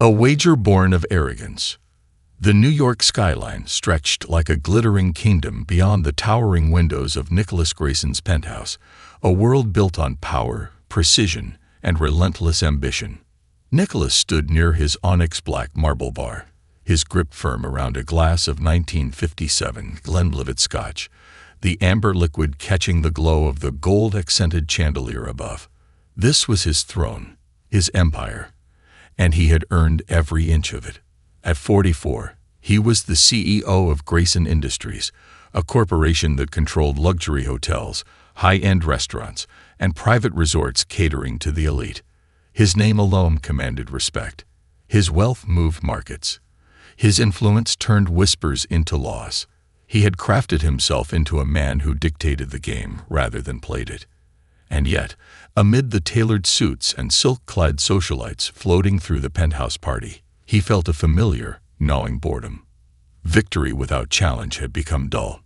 A wager born of arrogance. The New York skyline stretched like a glittering kingdom beyond the towering windows of Nicholas Grayson's penthouse, a world built on power, precision, and relentless ambition. Nicholas stood near his onyx-black marble bar, his grip firm around a glass of 1957 Glenlivet Scotch, the amber liquid catching the glow of the gold-accented chandelier above. This was his throne, his empire, and he had earned every inch of it. At 44, he was the CEO of Grayson Industries, a corporation that controlled luxury hotels, high-end restaurants, and private resorts catering to the elite. His name alone commanded respect. His wealth moved markets. His influence turned whispers into laws. He had crafted himself into a man who dictated the game rather than played it. And yet, amid the tailored suits and silk-clad socialites floating through the penthouse party, he felt a familiar, gnawing boredom. Victory without challenge had become dull.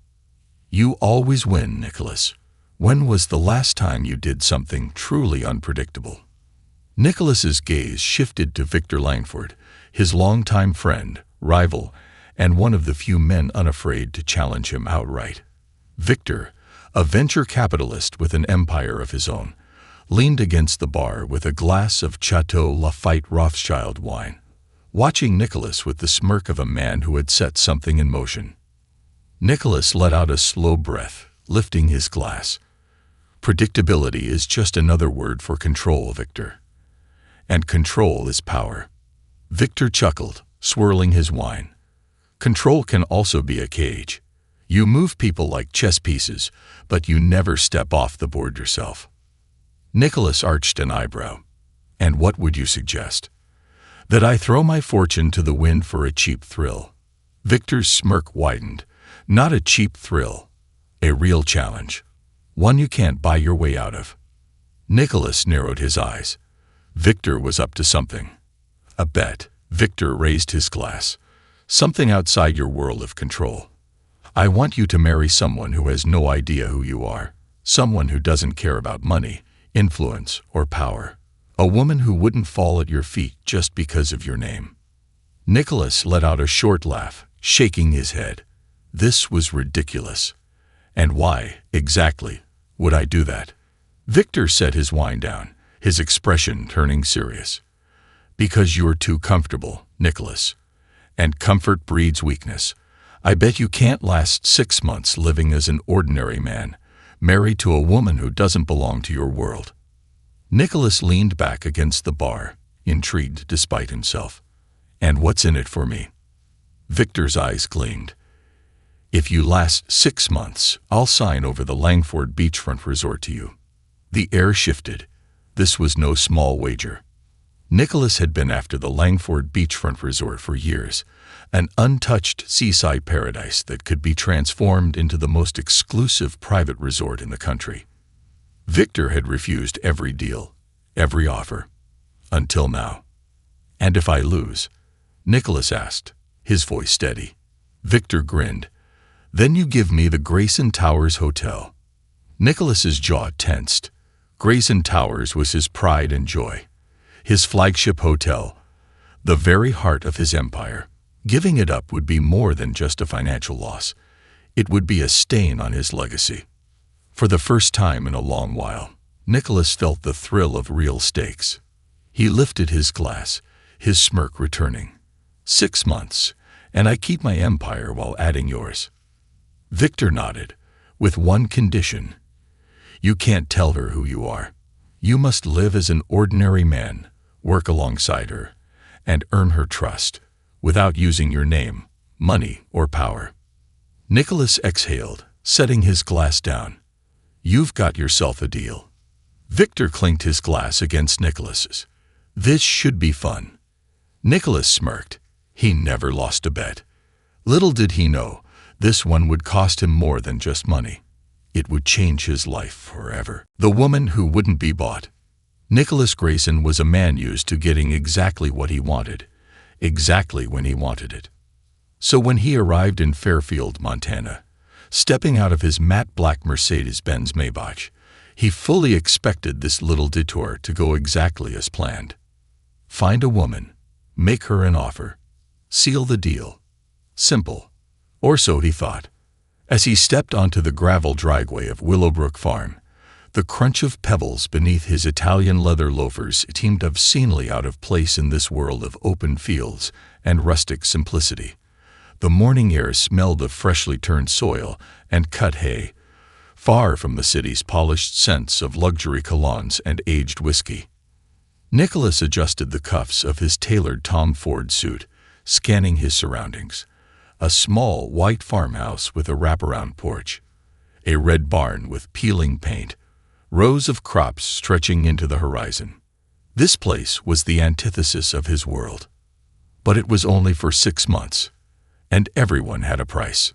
You always win, Nicholas. When was the last time you did something truly unpredictable? Nicholas's gaze shifted to Victor Langford, his longtime friend, rival, and one of the few men unafraid to challenge him outright. Victor, a venture capitalist with an empire of his own, leaned against the bar with a glass of Chateau Lafite Rothschild wine, watching Nicholas with the smirk of a man who had set something in motion. Nicholas let out a slow breath, lifting his glass. Predictability is just another word for control, Victor. And control is power. Victor chuckled, swirling his wine. Control can also be a cage. You move people like chess pieces, but you never step off the board yourself. Nicholas arched an eyebrow. And what would you suggest? That I throw my fortune to the wind for a cheap thrill? Victor's smirk widened. Not a cheap thrill. A real challenge. One you can't buy your way out of. Nicholas narrowed his eyes. Victor was up to something. A bet. Victor raised his glass. Something outside your world of control. I want you to marry someone who has no idea who you are. Someone who doesn't care about money, influence, or power. A woman who wouldn't fall at your feet just because of your name. Nicholas let out a short laugh, shaking his head. This was ridiculous. And why, exactly, would I do that? Victor set his wine down, his expression turning serious. Because you're too comfortable, Nicholas. And comfort breeds weakness. I bet you can't last 6 months living as an ordinary man, married to a woman who doesn't belong to your world. Nicholas leaned back against the bar, intrigued despite himself. And what's in it for me? Victor's eyes gleamed. If you last 6 months, I'll sign over the Langford beachfront resort to you. The air shifted. This was no small wager. Nicholas had been after the Langford beachfront resort for years, an untouched seaside paradise that could be transformed into the most exclusive private resort in the country. Victor had refused every deal, every offer, until now. And if I lose? Nicholas asked, his voice steady. Victor grinned. Then you give me the Grayson Towers Hotel. Nicholas's jaw tensed. Grayson Towers was his pride and joy. His flagship hotel, the very heart of his empire. Giving it up would be more than just a financial loss. It would be a stain on his legacy. For the first time in a long while, Nicholas felt the thrill of real stakes. He lifted his glass, his smirk returning. 6 months, and I keep my empire while adding yours. Victor nodded, with one condition. You can't tell her who you are. You must live as an ordinary man, work alongside her, and earn her trust, without using your name, money, or power. Nicholas exhaled, setting his glass down. You've got yourself a deal. Victor clinked his glass against Nicholas's. This should be fun. Nicholas smirked. He never lost a bet. Little did he know, this one would cost him more than just money. It would change his life forever. The woman who wouldn't be bought. Nicholas Grayson was a man used to getting exactly what he wanted, exactly when he wanted it. So when he arrived in Fairfield, Montana, stepping out of his matte black Mercedes-Benz Maybach, he fully expected this little detour to go exactly as planned. Find a woman, Make her an offer. Seal the deal. Simple. Or so he thought. As he stepped onto the gravel driveway of Willowbrook Farm, the crunch of pebbles beneath his Italian leather loafers seemed obscenely out of place in this world of open fields and rustic simplicity. The morning air smelled of freshly turned soil and cut hay, far from the city's polished scents of luxury colognes and aged whiskey. Nicholas adjusted the cuffs of his tailored Tom Ford suit, scanning his surroundings. A small, white farmhouse with a wraparound porch, a red barn with peeling paint, rows of crops stretching into the horizon. This place was the antithesis of his world. But it was only for 6 months, and everyone had a price.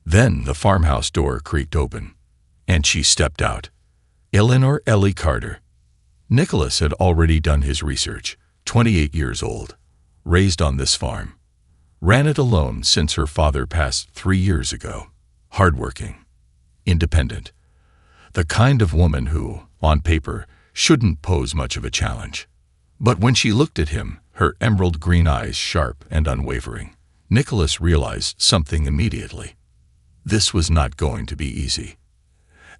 Then the farmhouse door creaked open, and she stepped out. Eleanor Ellie Carter. Nicholas had already done his research, 28 years old, raised on this farm. Ran it alone since her father passed 3 years ago. Hardworking. Independent. The kind of woman who, on paper, shouldn't pose much of a challenge. But when she looked at him, her emerald green eyes sharp and unwavering, Nicholas realized something immediately. This was not going to be easy.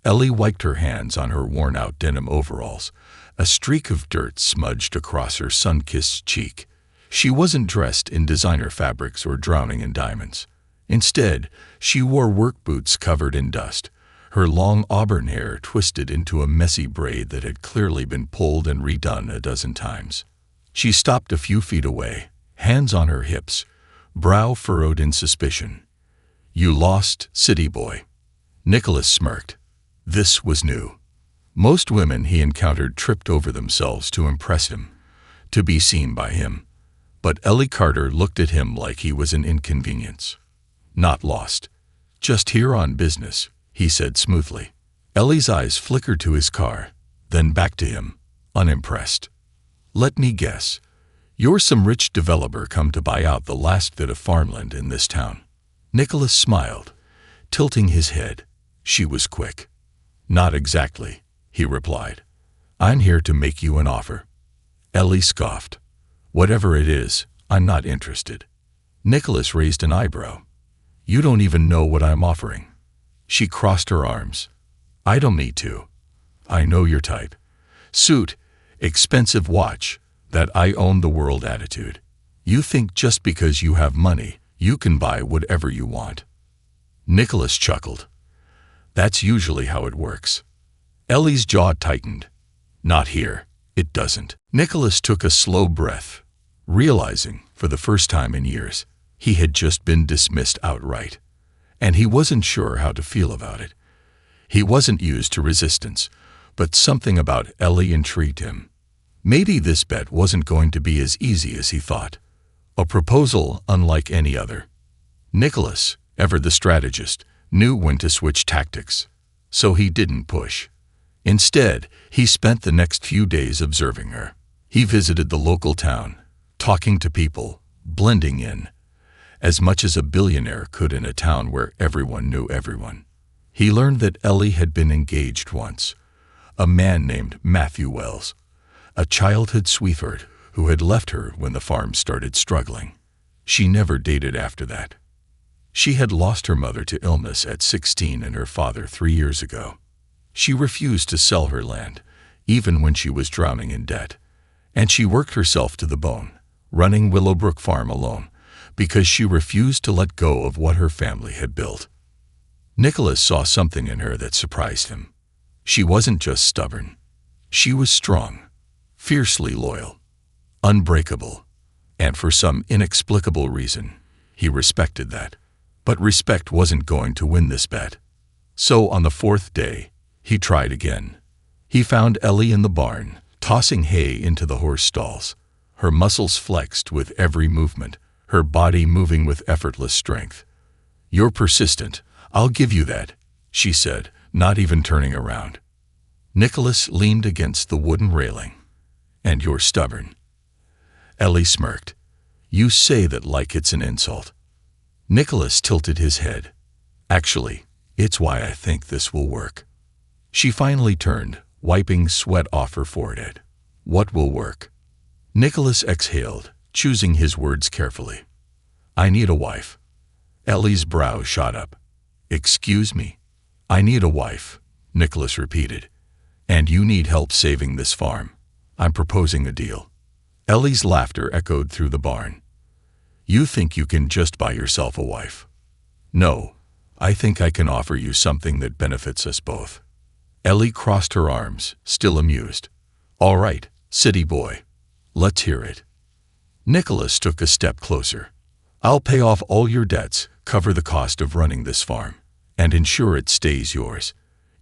Ellie wiped her hands on her worn-out denim overalls. A streak of dirt smudged across her sun-kissed cheek. She wasn't dressed in designer fabrics or drowning in diamonds. Instead, she wore work boots covered in dust, her long auburn hair twisted into a messy braid that had clearly been pulled and redone a dozen times. She stopped a few feet away, hands on her hips, brow furrowed in suspicion. "You lost, city boy." Nicholas smirked. This was new. Most women he encountered tripped over themselves to impress him, to be seen by him. But Ellie Carter looked at him like he was an inconvenience. "Not lost. Just here on business," he said smoothly. Ellie's eyes flickered to his car, then back to him, unimpressed. "Let me guess. You're some rich developer come to buy out the last bit of farmland in this town." Nicholas smiled, tilting his head. She was quick. "Not exactly," he replied. "I'm here to make you an offer." Ellie scoffed. "Whatever it is, I'm not interested." Nicholas raised an eyebrow. "You don't even know what I'm offering." She crossed her arms. "I don't need to. I know your type. Suit, expensive watch, that I own the world attitude. You think just because you have money, you can buy whatever you want." Nicholas chuckled. "That's usually how it works." Ellie's jaw tightened. "Not here. It doesn't." Nicholas took a slow breath, realizing, for the first time in years, he had just been dismissed outright. And he wasn't sure how to feel about it. He wasn't used to resistance, but something about Ellie intrigued him. Maybe this bet wasn't going to be as easy as he thought. A proposal unlike any other. Nicholas, ever the strategist, knew when to switch tactics. So he didn't push. Instead, he spent the next few days observing her. He visited the local town, talking to people, blending in, as much as a billionaire could in a town where everyone knew everyone. He learned that Ellie had been engaged once. A man named Matthew Wells, a childhood sweetheart who had left her when the farm started struggling. She never dated after that. She had lost her mother to illness at 16 and her father 3 years ago. She refused to sell her land, even when she was drowning in debt. And she worked herself to the bone, running Willowbrook Farm alone, because she refused to let go of what her family had built. Nicholas saw something in her that surprised him. She wasn't just stubborn. She was strong, fiercely loyal, unbreakable, and for some inexplicable reason, he respected that. But respect wasn't going to win this bet. So on the 4th day, he tried again. He found Ellie in the barn, tossing hay into the horse stalls. Her muscles flexed with every movement, her body moving with effortless strength. "You're persistent, I'll give you that," she said, not even turning around. Nicholas leaned against the wooden railing. "And you're stubborn." Ellie smirked. "You say that like it's an insult." Nicholas tilted his head. "Actually, it's why I think this will work." She finally turned, wiping sweat off her forehead. "What will work?" Nicholas exhaled, choosing his words carefully. I need a wife. Ellie's brow shot up. Excuse me? I need a wife, Nicholas repeated. And you need help saving this farm. I'm proposing a deal. Ellie's laughter echoed through the barn. You think you can just buy yourself a wife? No, I think I can offer you something that benefits us both. Ellie crossed her arms, still amused. All right, city boy. Let's hear it. Nicholas took a step closer. I'll pay off all your debts, cover the cost of running this farm, and ensure it stays yours.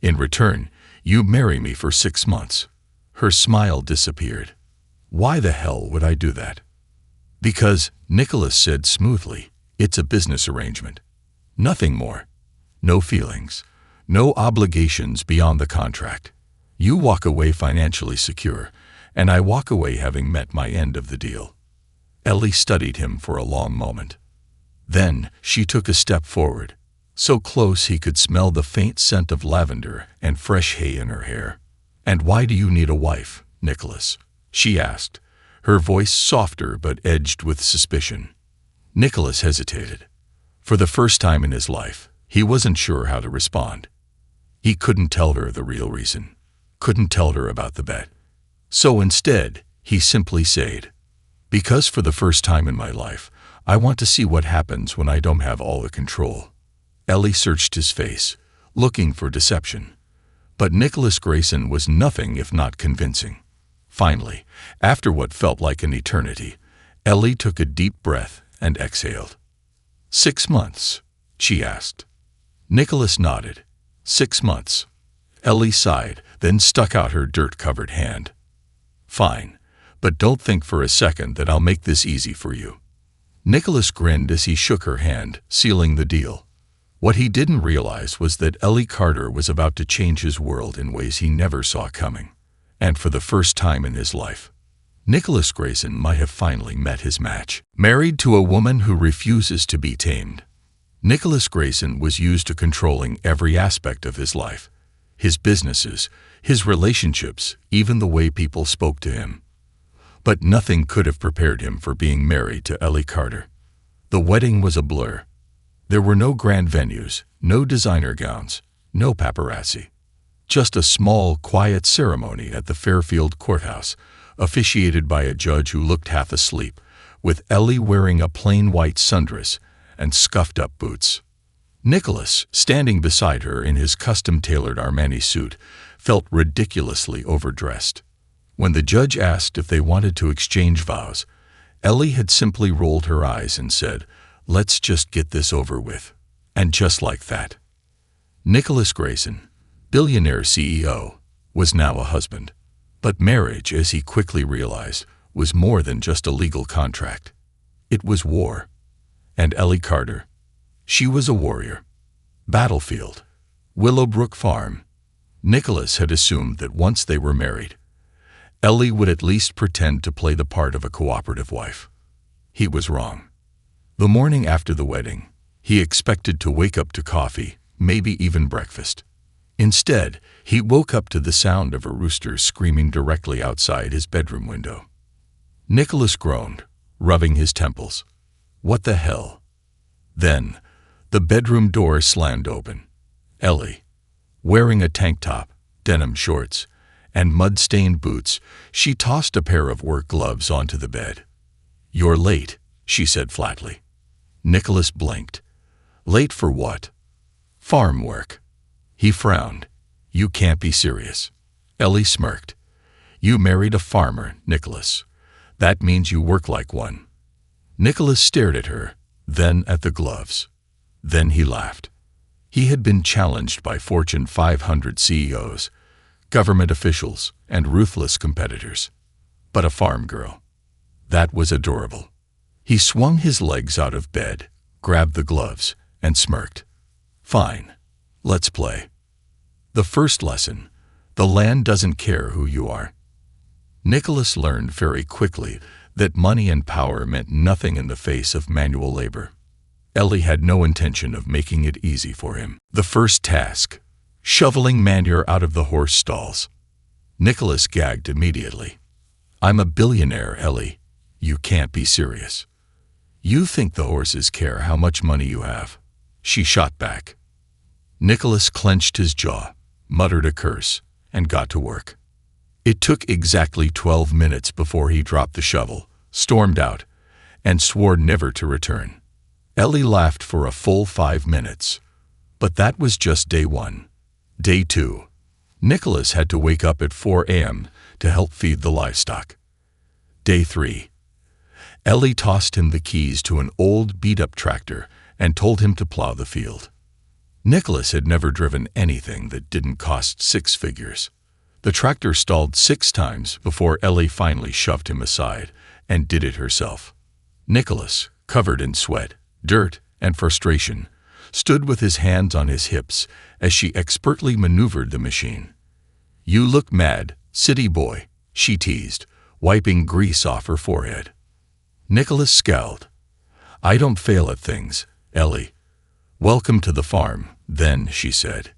In return, you marry me for 6 months. Her smile disappeared. Why the hell would I do that? Because, Nicholas said smoothly, it's a business arrangement. Nothing more. No feelings. No obligations beyond the contract. You walk away financially secure, and I walk away having met my end of the deal. Ellie studied him for a long moment. Then she took a step forward, so close he could smell the faint scent of lavender and fresh hay in her hair. And why do you need a wife, Nicholas? She asked, her voice softer but edged with suspicion. Nicholas hesitated. For the first time in his life, he wasn't sure how to respond. He couldn't tell her the real reason, couldn't tell her about the bet. So instead, he simply said, because for the first time in my life, I want to see what happens when I don't have all the control. Ellie searched his face, looking for deception. But Nicholas Grayson was nothing if not convincing. Finally, after what felt like an eternity, Ellie took a deep breath and exhaled. 6 months, she asked. Nicholas nodded. 6 months. Ellie sighed, then stuck out her dirt-covered hand. Fine, but don't think for a second that I'll make this easy for you. Nicholas grinned as he shook her hand, sealing the deal. What he didn't realize was that Ellie Carter was about to change his world in ways he never saw coming. And for the first time in his life, Nicholas Grayson might have finally met his match. Married to a woman who refuses to be tamed. Nicholas Grayson was used to controlling every aspect of his life. His businesses, his relationships, even the way people spoke to him. But nothing could have prepared him for being married to Ellie Carter. The wedding was a blur. There were no grand venues, no designer gowns, no paparazzi. Just a small, quiet ceremony at the Fairfield courthouse, officiated by a judge who looked half asleep, with Ellie wearing a plain white sundress and scuffed-up boots. Nicholas, standing beside her in his custom-tailored Armani suit, felt ridiculously overdressed. When the judge asked if they wanted to exchange vows, Ellie had simply rolled her eyes and said, "Let's just get this over with." And just like that, Nicholas Grayson, billionaire CEO, was now a husband. But marriage, as he quickly realized, was more than just a legal contract. It was war. And Ellie Carter, she was a warrior. Battlefield. Willowbrook Farm. Nicholas had assumed that once they were married, Ellie would at least pretend to play the part of a cooperative wife. He was wrong. The morning after the wedding, he expected to wake up to coffee, maybe even breakfast. Instead, he woke up to the sound of a rooster screaming directly outside his bedroom window. Nicholas groaned, rubbing his temples. What the hell? Then, the bedroom door slammed open. Ellie, wearing a tank top, denim shorts, and mud-stained boots, she tossed a pair of work gloves onto the bed. "You're late," she said flatly. Nicholas blinked. Late for what? Farm work. He frowned. You can't be serious. Ellie smirked. You married a farmer, Nicholas. That means you work like one. Nicholas stared at her, then at the gloves. Then he laughed. He had been challenged by Fortune 500 CEOs, government officials, and ruthless competitors. But a farm girl. That was adorable. He swung his legs out of bed, grabbed the gloves, and smirked. Fine. Let's play. The first lesson: the land doesn't care who you are. Nicholas learned very quickly that money and power meant nothing in the face of manual labor. Ellie had no intention of making it easy for him. The first task: shoveling manure out of the horse stalls. Nicholas gagged immediately. I'm a billionaire, Ellie. You can't be serious. You think the horses care how much money you have? She shot back. Nicholas clenched his jaw, muttered a curse, and got to work. It took exactly 12 minutes before he dropped the shovel, stormed out, and swore never to return. Ellie laughed for a full 5 minutes. But that was just day 1. Day 2. Nicholas had to wake up at 4 a.m. to help feed the livestock. Day 3. Ellie tossed him the keys to an old beat-up tractor and told him to plow the field. Nicholas had never driven anything that didn't cost 6 figures. The tractor stalled 6 times before Ellie finally shoved him aside and did it herself. Nicholas, covered in sweat, dirt, and frustration, stood with his hands on his hips as she expertly maneuvered the machine. "You look mad, city boy," she teased, wiping grease off her forehead. Nicholas scowled. "I don't fail at things, Ellie. Welcome to the farm, then," she said.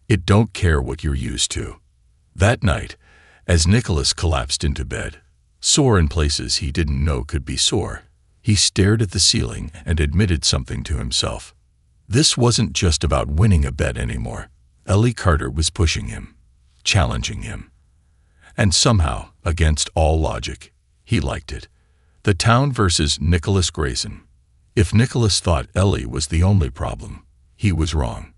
"It don't care what you're used to." That night, as Nicholas collapsed into bed, sore in places he didn't know could be sore, he stared at the ceiling and admitted something to himself. This wasn't just about winning a bet anymore. Ellie Carter was pushing him, challenging him. And somehow, against all logic, he liked it. The town versus Nicholas Grayson. If Nicholas thought Ellie was the only problem, he was wrong.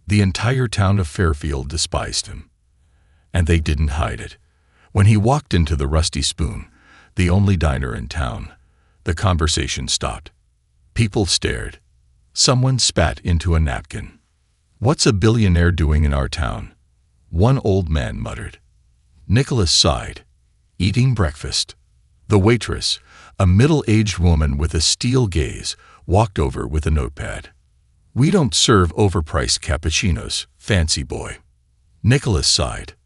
The entire town of Fairfield despised him. And they didn't hide it. When he walked into the Rusty Spoon, the only diner in town, the conversation stopped. People stared. Someone spat into a napkin. "What's a billionaire doing in our town?" one old man muttered. Nicholas sighed. "Eating breakfast." The waitress, a middle-aged woman with a steel gaze, walked over with a notepad. "We don't serve overpriced cappuccinos, fancy boy." Nicholas sighed.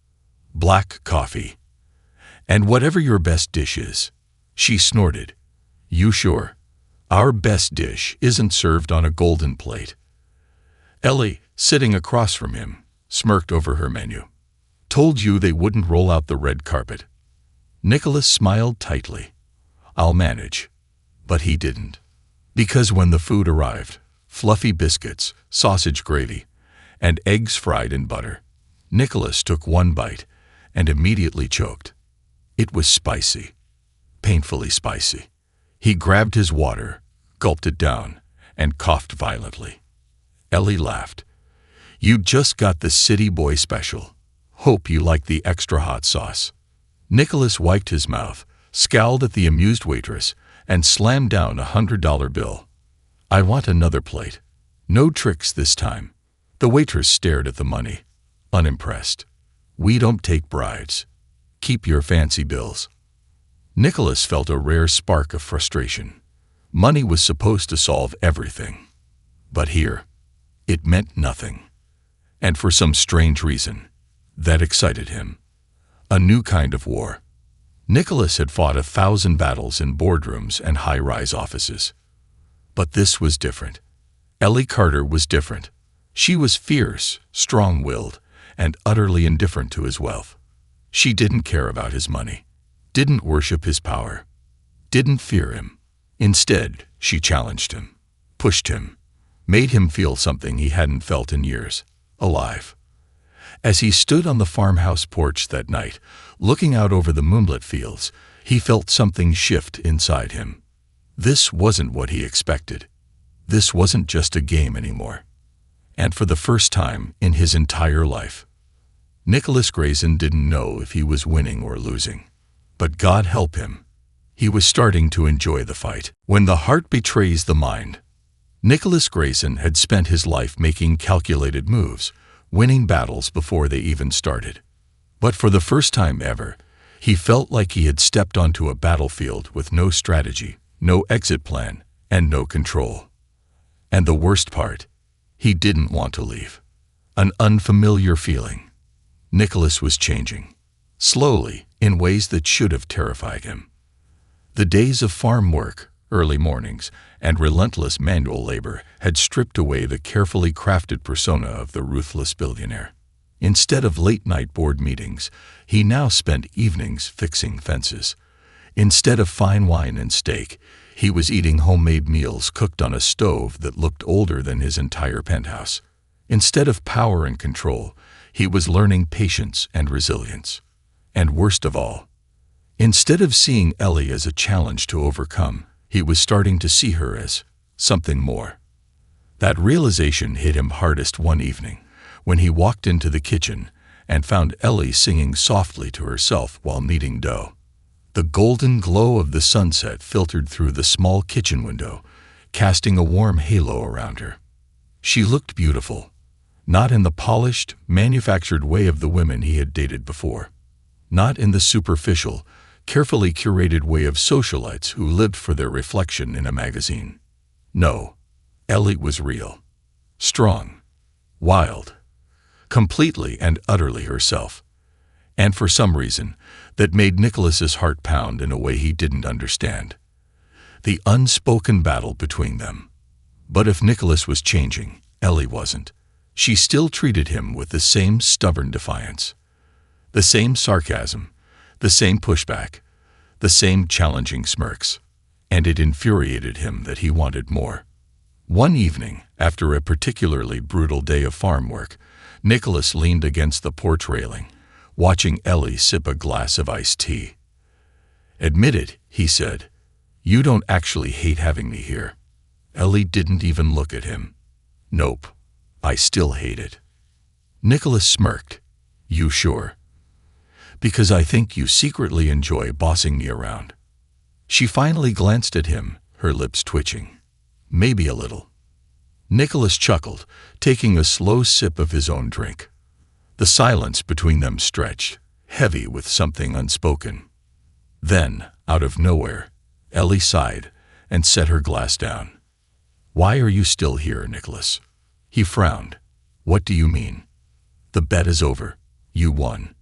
"Black coffee." "And whatever your best dish is." She snorted. "You sure? Our best dish isn't served on a golden plate." Ellie, sitting across from him, smirked over her menu. "Told you they wouldn't roll out the red carpet." Nicholas smiled tightly. "I'll manage." But he didn't. Because when the food arrived, fluffy biscuits, sausage gravy, and eggs fried in butter, Nicholas took one bite and immediately choked. It was spicy. Painfully spicy. He grabbed his water, gulped it down, and coughed violently. Ellie laughed. "You just got the city boy special. Hope you like the extra hot sauce." Nicholas wiped his mouth, scowled at the amused waitress, and slammed down $100 bill. "I want another plate." "No tricks this time." The waitress stared at the money, unimpressed. "We don't take bribes. Keep your fancy bills." Nicholas felt a rare spark of frustration. Money was supposed to solve everything. But here, it meant nothing. And for some strange reason, that excited him. A new kind of war. Nicholas had fought 1,000 battles in boardrooms and high-rise offices. But this was different. Ellie Carter was different. She was fierce, strong-willed, and utterly indifferent to his wealth. She didn't care about his money, didn't worship his power, didn't fear him. Instead, she challenged him, pushed him, made him feel something he hadn't felt in years, alive. As he stood on the farmhouse porch that night, looking out over the moonlit fields, he felt something shift inside him. This wasn't what he expected. This wasn't just a game anymore. And for the first time in his entire life, Nicholas Grayson didn't know if he was winning or losing. But God help him. He was starting to enjoy the fight. When the heart betrays the mind. Nicholas Grayson had spent his life making calculated moves, winning battles before they even started. But for the first time ever, he felt like he had stepped onto a battlefield with no strategy, no exit plan, and no control. And the worst part, he didn't want to leave. An unfamiliar feeling. Nicholas was changing. Slowly, in ways that should have terrified him. The days of farm work, early mornings, and relentless manual labor had stripped away the carefully crafted persona of the ruthless billionaire. Instead of late-night board meetings, he now spent evenings fixing fences, Instead of fine wine and steak, he was eating homemade meals cooked on a stove that looked older than his entire penthouse. Instead of power and control, he was learning patience and resilience. And worst of all, instead of seeing Ellie as a challenge to overcome, he was starting to see her as something more. That realization hit him hardest one evening when he walked into the kitchen and found Ellie singing softly to herself while kneading dough. The golden glow of the sunset filtered through the small kitchen window, casting a warm halo around her. She looked beautiful, not in the polished, manufactured way of the women he had dated before, not in the superficial, carefully curated way of socialites who lived for their reflection in a magazine. No, Ellie was real, strong, wild, completely and utterly herself. And for some reason, that made Nicholas's heart pound in a way he didn't understand. The unspoken battle between them. But if Nicholas was changing, Ellie wasn't. She still treated him with the same stubborn defiance, the same sarcasm, the same pushback, the same challenging smirks. And it infuriated him that he wanted more. One evening, after a particularly brutal day of farm work, Nicholas leaned against the porch railing, watching Ellie sip a glass of iced tea. "Admit it," he said. "You don't actually hate having me here." Ellie didn't even look at him. "Nope, I still hate it." Nicholas smirked. "You sure?" "Because I think you secretly enjoy bossing me around." She finally glanced at him, her lips twitching. "Maybe a little." Nicholas chuckled, taking a slow sip of his own drink. The silence between them stretched, heavy with something unspoken. Then, out of nowhere, Ellie sighed and set her glass down. "Why are you still here, Nicholas?" He frowned. "What do you mean?" "The bet is over. You won.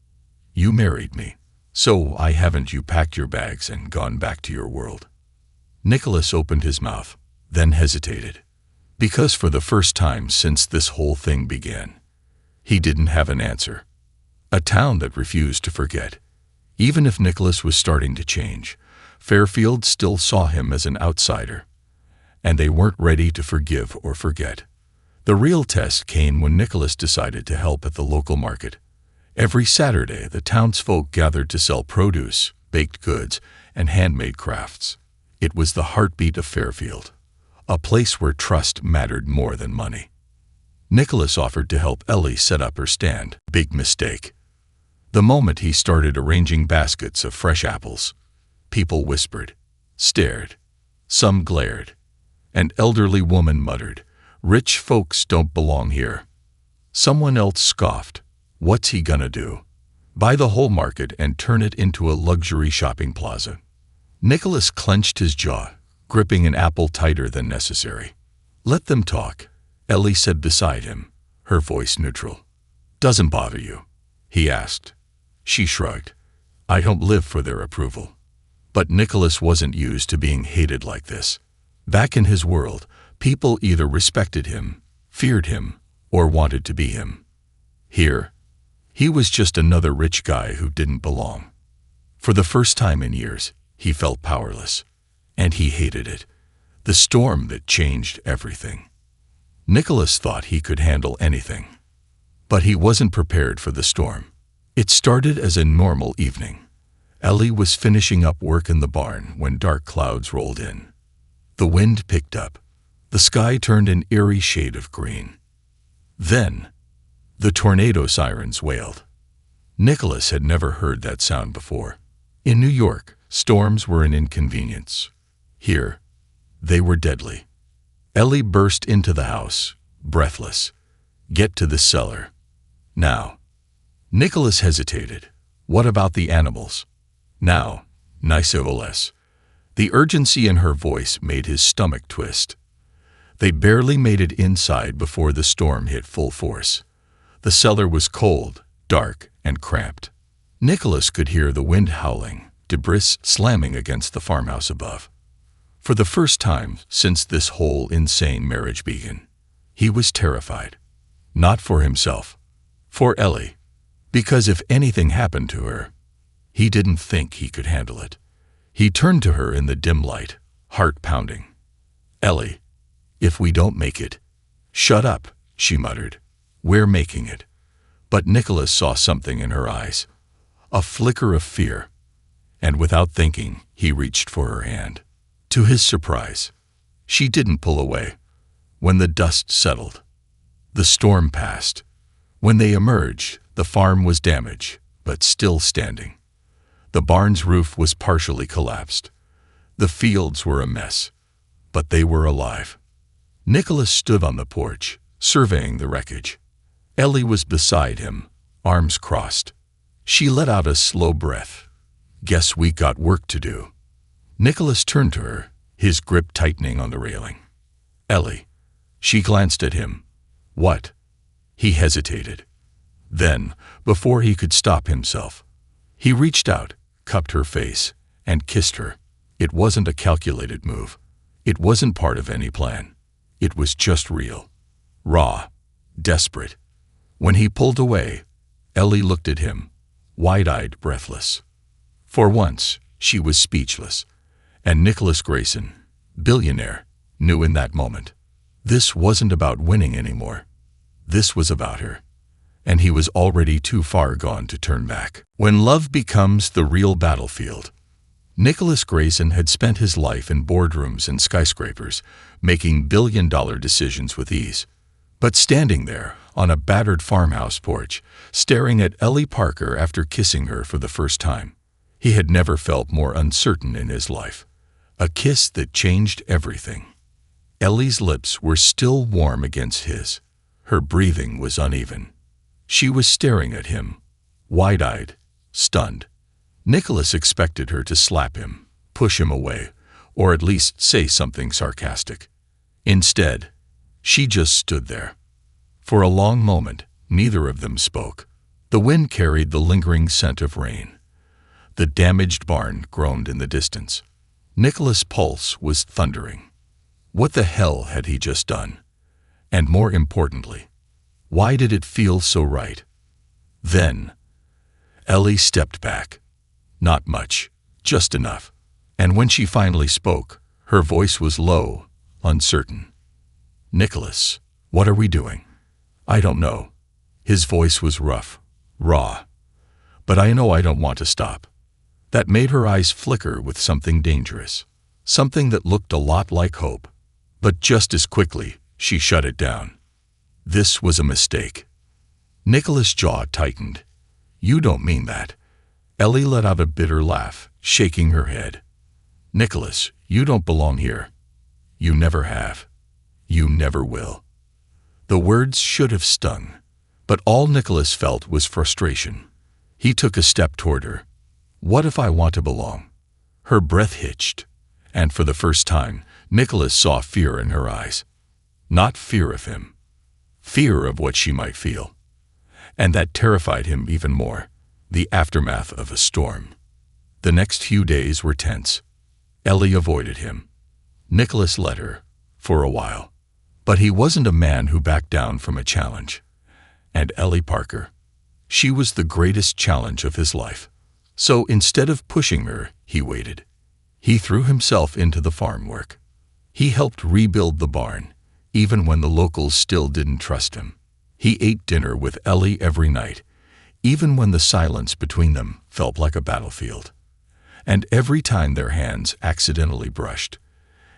You married me. So why haven't you packed your bags and gone back to your world?" Nicholas opened his mouth, then hesitated. Because for the first time since this whole thing began, he didn't have an answer. A town that refused to forget. Even if Nicholas was starting to change, Fairfield still saw him as an outsider. And they weren't ready to forgive or forget. The real test came when Nicholas decided to help at the local market. Every Saturday, the townsfolk gathered to sell produce, baked goods, and handmade crafts. It was the heartbeat of Fairfield, a place where trust mattered more than money. Nicholas offered to help Ellie set up her stand. Big mistake. The moment he started arranging baskets of fresh apples, people whispered, stared, some glared. An elderly woman muttered, "Rich folks don't belong here." Someone else scoffed, "What's he gonna do? Buy the whole market and turn it into a luxury shopping plaza?" Nicholas clenched his jaw, gripping an apple tighter than necessary. "Let them talk," Ellie said beside him, her voice neutral. "Doesn't bother you?" he asked. She shrugged. "I don't live for their approval." But Nicholas wasn't used to being hated like this. Back in his world, people either respected him, feared him, or wanted to be him. Here, he was just another rich guy who didn't belong. For the first time in years, he felt powerless. And he hated it. The storm that changed everything. Nicholas thought he could handle anything. But he wasn't prepared for the storm. It started as a normal evening. Ellie was finishing up work in the barn when dark clouds rolled in. The wind picked up. The sky turned an eerie shade of green. Then, the tornado sirens wailed. Nicholas had never heard that sound before. In New York, storms were an inconvenience. Here, they were deadly. Ellie burst into the house, breathless. "Get to the cellar. Now." Nicholas hesitated. "What about the animals?" "Now, nicevoles." The urgency in her voice made his stomach twist. They barely made it inside before the storm hit full force. The cellar was cold, dark, and cramped. Nicholas could hear the wind howling, debris slamming against the farmhouse above. For the first time since this whole insane marriage began, he was terrified. Not for himself, for Ellie. Because if anything happened to her, he didn't think he could handle it. He turned to her in the dim light, heart pounding. "Ellie, if we don't make it—" "Shut up," she muttered. "We're making it." But Nicholas saw something in her eyes, a flicker of fear, and without thinking, he reached for her hand. To his surprise, she didn't pull away. When the dust settled, the storm passed. When they emerged, the farm was damaged, but still standing. The barn's roof was partially collapsed. The fields were a mess, but they were alive. Nicholas stood on the porch, surveying the wreckage. Ellie was beside him, arms crossed. She let out a slow breath. "Guess we got work to do." Nicholas turned to her, his grip tightening on the railing. "Ellie." She glanced at him. "What?" He hesitated. Then, before he could stop himself, he reached out, cupped her face, and kissed her. It wasn't a calculated move. It wasn't part of any plan. It was just real, raw, desperate. When he pulled away, Ellie looked at him, wide-eyed, breathless. For once, she was speechless, and Nicholas Grayson, billionaire, knew in that moment. This wasn't about winning anymore. This was about her, and he was already too far gone to turn back. When love becomes the real battlefield. Nicholas Grayson had spent his life in boardrooms and skyscrapers, making billion-dollar decisions with ease. But standing there, on a battered farmhouse porch, staring at Ellie Parker after kissing her for the first time, he had never felt more uncertain in his life. A kiss that changed everything. Ellie's lips were still warm against his. Her breathing was uneven. She was staring at him, wide-eyed, stunned. Nicholas expected her to slap him, push him away, or at least say something sarcastic. Instead, she just stood there. For a long moment, neither of them spoke. The wind carried the lingering scent of rain. The damaged barn groaned in the distance. Nicholas' pulse was thundering. What the hell had he just done? And more importantly, why did it feel so right? Then, Ellie stepped back. Not much, just enough. And when she finally spoke, her voice was low, uncertain. "Nicholas, what are we doing?" "I don't know." His voice was rough, raw. "But I know I don't want to stop." That made her eyes flicker with something dangerous, something that looked a lot like hope. But just as quickly, she shut it down. This was a mistake. Nicholas' jaw tightened. "You don't mean that." Ellie let out a bitter laugh, shaking her head. "Nicholas, you don't belong here. You never have. You never will." The words should have stung, but all Nicholas felt was frustration. He took a step toward her. "What if I want to belong?" Her breath hitched, and for the first time, Nicholas saw fear in her eyes. Not fear of him, fear of what she might feel. And that terrified him even more. The aftermath of a storm. The next few days were tense. Ellie avoided him. Nicholas let her, for a while. But he wasn't a man who backed down from a challenge. And Ellie Parker, she was the greatest challenge of his life. So instead of pushing her, he waited. He threw himself into the farm work. He helped rebuild the barn, even when the locals still didn't trust him. He ate dinner with Ellie every night, even when the silence between them felt like a battlefield. And every time their hands accidentally brushed,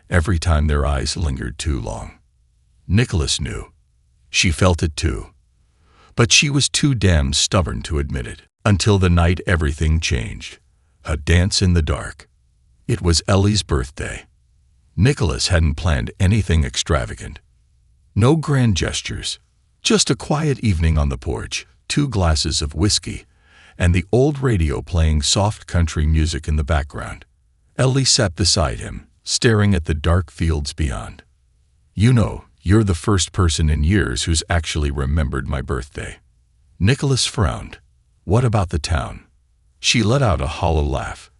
every time their eyes lingered too long. Nicholas knew. She felt it too. But she was too damn stubborn to admit it. Until the night everything changed. A dance in the dark. It was Ellie's birthday. Nicholas hadn't planned anything extravagant. No grand gestures. Just a quiet evening on the porch, 2 glasses of whiskey, and the old radio playing soft country music in the background. Ellie sat beside him, staring at the dark fields beyond. "You know, you're the first person in years who's actually remembered my birthday." Nicholas frowned. "What about the town?" She let out a hollow laugh.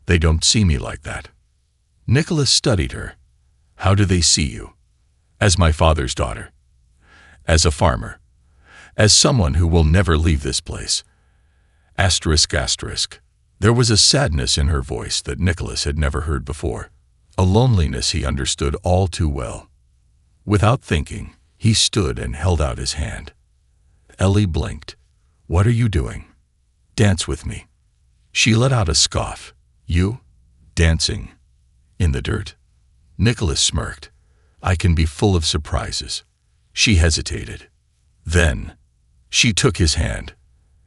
"They don't see me like that." Nicholas studied her. "How do they see you?" "As my father's daughter. As a farmer. As someone who will never leave this place." Asterisk, asterisk. There was a sadness in her voice that Nicholas had never heard before, a loneliness he understood all too well. Without thinking, he stood and held out his hand. Ellie blinked. "What are you doing?" "Dance with me." She let out a scoff. "You? Dancing? In the dirt?" Nicholas smirked. "I can be full of surprises." She hesitated. Then, she took his hand,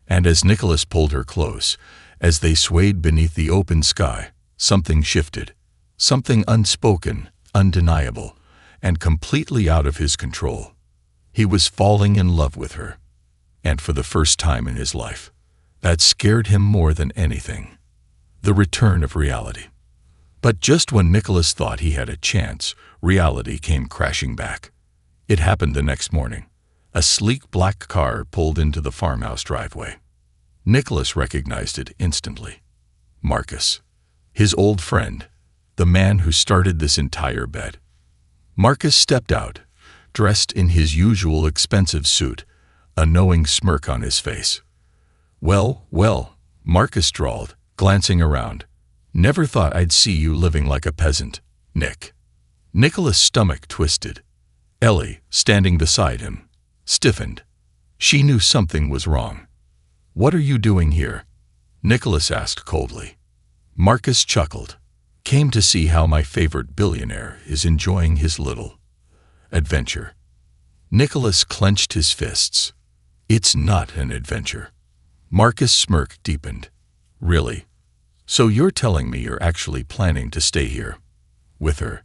and as Nicholas pulled her close, as they swayed beneath the open sky, something shifted, something unspoken, undeniable, and completely out of his control. He was falling in love with her, and for the first time in his life. That scared him more than anything. The return of reality. But just when Nicholas thought he had a chance, reality came crashing back. It happened the next morning. A sleek black car pulled into the farmhouse driveway. Nicholas recognized it instantly. Marcus. His old friend. The man who started this entire bet. Marcus stepped out, dressed in his usual expensive suit, a knowing smirk on his face. "Well, well," Marcus drawled, glancing around. "Never thought I'd see you living like a peasant, Nick." Nicholas' stomach twisted. Ellie, standing beside him, stiffened. She knew something was wrong. "What are you doing here?" Nicholas asked coldly. Marcus chuckled. "Came to see how my favorite billionaire is enjoying his little adventure." Nicholas clenched his fists. "It's not an adventure." Marcus' smirk deepened. "Really? So you're telling me you're actually planning to stay here with her?"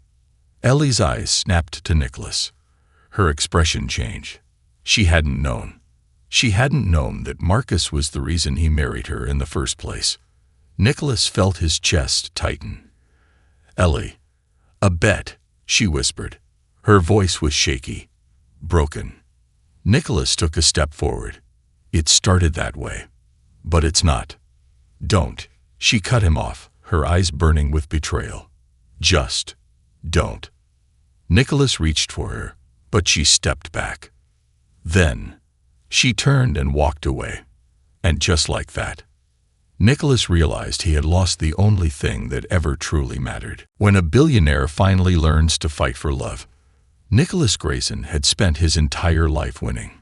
Ellie's eyes snapped to Nicholas. Her expression changed. She hadn't known. She hadn't known that Marcus was the reason he married her in the first place. Nicholas felt his chest tighten. "Ellie, a bet," she whispered. Her voice was shaky, broken. Nicholas took a step forward. "It started that way. But it's not." "Don't." She cut him off, her eyes burning with betrayal. "Just don't." Nicholas reached for her, but she stepped back. Then, she turned and walked away. And just like that, Nicholas realized he had lost the only thing that ever truly mattered. When a billionaire finally learns to fight for love, Nicholas Grayson had spent his entire life winning.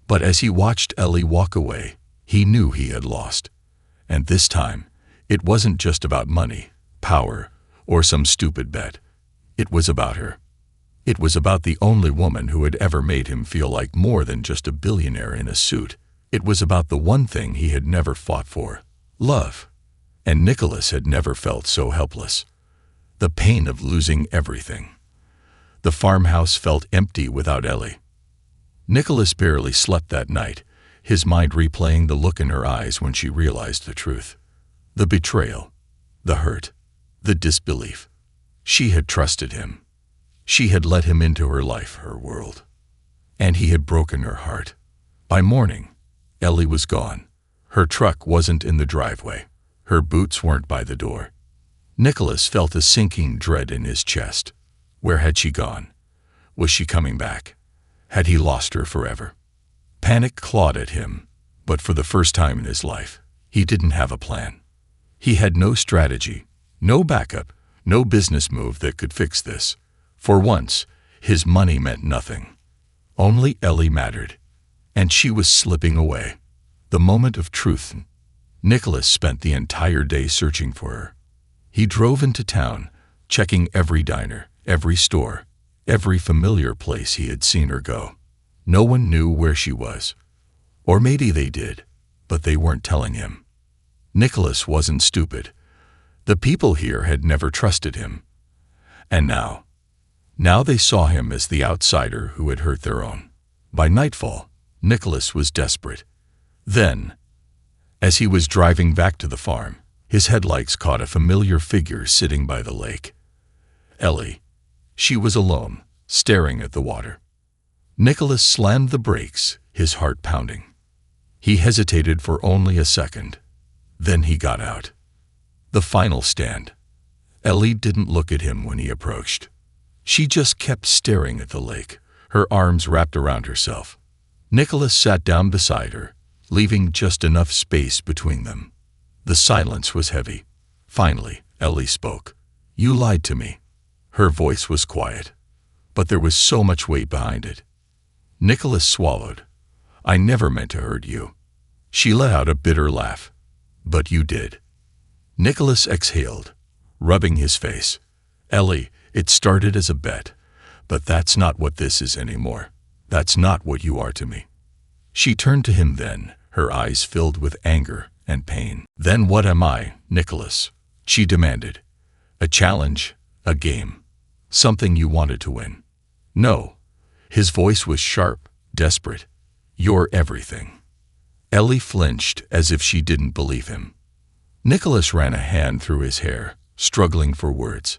But as he watched Ellie walk away, he knew he had lost. And this time, it wasn't just about money, power, or some stupid bet. It was about her. It was about the only woman who had ever made him feel like more than just a billionaire in a suit. It was about the one thing he had never fought for, love. And Nicholas had never felt so helpless. The pain of losing everything. The farmhouse felt empty without Ellie. Nicholas barely slept that night, his mind replaying the look in her eyes when she realized the truth. The betrayal, the hurt, the disbelief. She had trusted him. She had let him into her life, her world. And he had broken her heart. By morning, Ellie was gone. Her truck wasn't in the driveway. Her boots weren't by the door. Nicholas felt a sinking dread in his chest. Where had she gone? Was she coming back? Had he lost her forever? Panic clawed at him, but for the first time in his life, he didn't have a plan. He had no strategy, no backup, no business move that could fix this. For once, his money meant nothing. Only Ellie mattered, and she was slipping away. The moment of truth. Nicholas spent the entire day searching for her. He drove into town, checking every diner, every store, every familiar place he had seen her go. No one knew where she was. Or maybe they did, but they weren't telling him. Nicholas wasn't stupid. The people here had never trusted him. And now they saw him as the outsider who had hurt their own. By nightfall, Nicholas was desperate. Then, as he was driving back to the farm, his headlights caught a familiar figure sitting by the lake. Ellie. She was alone, staring at the water. Nicholas slammed the brakes, his heart pounding. He hesitated for only a second. Then he got out. The final stand. Ellie didn't look at him when he approached. She just kept staring at the lake, her arms wrapped around herself. Nicholas sat down beside her, leaving just enough space between them. The silence was heavy. Finally, Ellie spoke. "You lied to me." Her voice was quiet, but there was so much weight behind it. Nicholas swallowed. "I never meant to hurt you." She let out a bitter laugh. "But you did." Nicholas exhaled, rubbing his face. "Ellie, it started as a bet, but that's not what this is anymore. That's not what you are to me." She turned to him then, her eyes filled with anger and pain. "Then what am I, Nicholas?" she demanded. "A challenge, a game, something you wanted to win?" "No." His voice was sharp, desperate. "You're everything." Ellie flinched as if she didn't believe him. Nicholas ran a hand through his hair, struggling for words.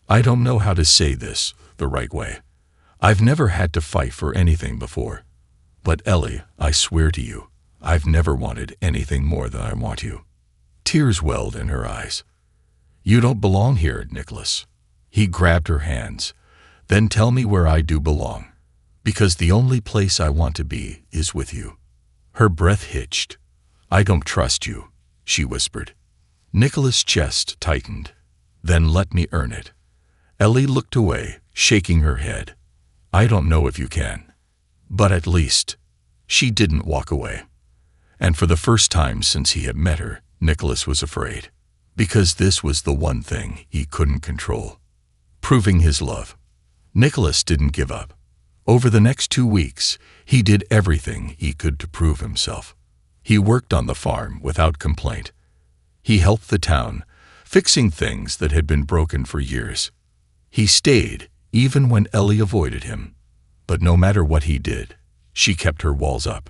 "I don't know how to say this the right way. I've never had to fight for anything before. But Ellie, I swear to you, I've never wanted anything more than I want you." Tears welled in her eyes. "You don't belong here, Nicholas." He grabbed her hands. "Then tell me where I do belong. Because the only place I want to be is with you." Her breath hitched. "I don't trust you," she whispered. Nicholas' chest tightened. "Then let me earn it." Ellie looked away, shaking her head. "I don't know if you can. But at least." She didn't walk away. And for the first time since he had met her, Nicholas was afraid. Because this was the one thing he couldn't control. Proving his love. Nicholas didn't give up. Over the next 2 weeks, he did everything he could to prove himself. He worked on the farm without complaint. He helped the town, fixing things that had been broken for years. He stayed, even when Ellie avoided him. But no matter what he did, she kept her walls up.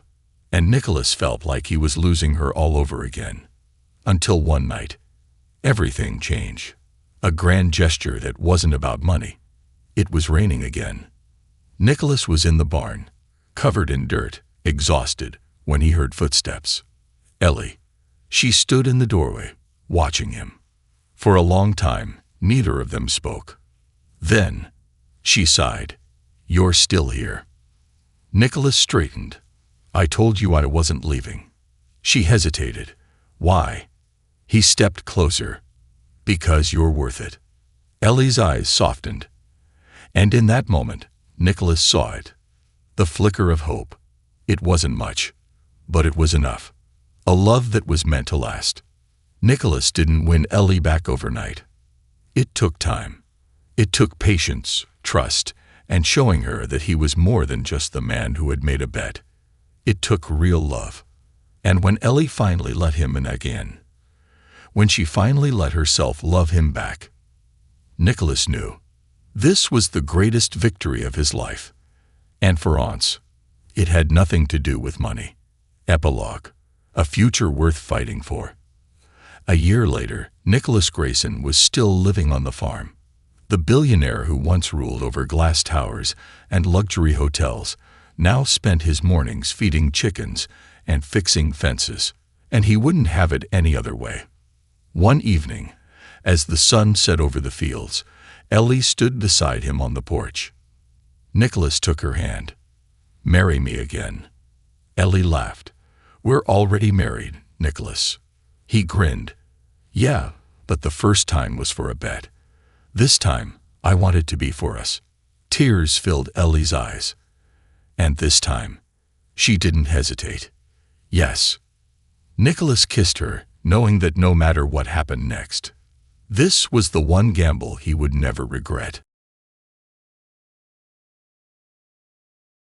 And Nicholas felt like he was losing her all over again. Until one night, everything changed. A grand gesture that wasn't about money. It was raining again. Nicholas was in the barn, covered in dirt, exhausted, when he heard footsteps. Ellie. She stood in the doorway, watching him. For a long time, neither of them spoke. Then, she sighed. "You're still here." Nicholas straightened. "I told you I wasn't leaving." She hesitated. "Why?" He stepped closer. "Because you're worth it." Ellie's eyes softened. And in that moment, Nicholas saw it. The flicker of hope. It wasn't much, but it was enough. A love that was meant to last. Nicholas didn't win Ellie back overnight. It took time. It took patience, trust, and showing her that he was more than just the man who had made a bet. It took real love. And when Ellie finally let him in again, when she finally let herself love him back, Nicholas knew. This was the greatest victory of his life. And for once, it had nothing to do with money. Epilogue. A future worth fighting for. A year later, Nicholas Grayson was still living on the farm. The billionaire who once ruled over glass towers and luxury hotels now spent his mornings feeding chickens and fixing fences, and he wouldn't have it any other way. One evening, as the sun set over the fields, Ellie stood beside him on the porch. Nicholas took her hand. "Marry me again." Ellie laughed. "We're already married, Nicholas." He grinned. "Yeah, but the first time was for a bet. This time, I want it to be for us." Tears filled Ellie's eyes. And this time, she didn't hesitate. "Yes." Nicholas kissed her, knowing that no matter what happened next, this was the one gamble he would never regret.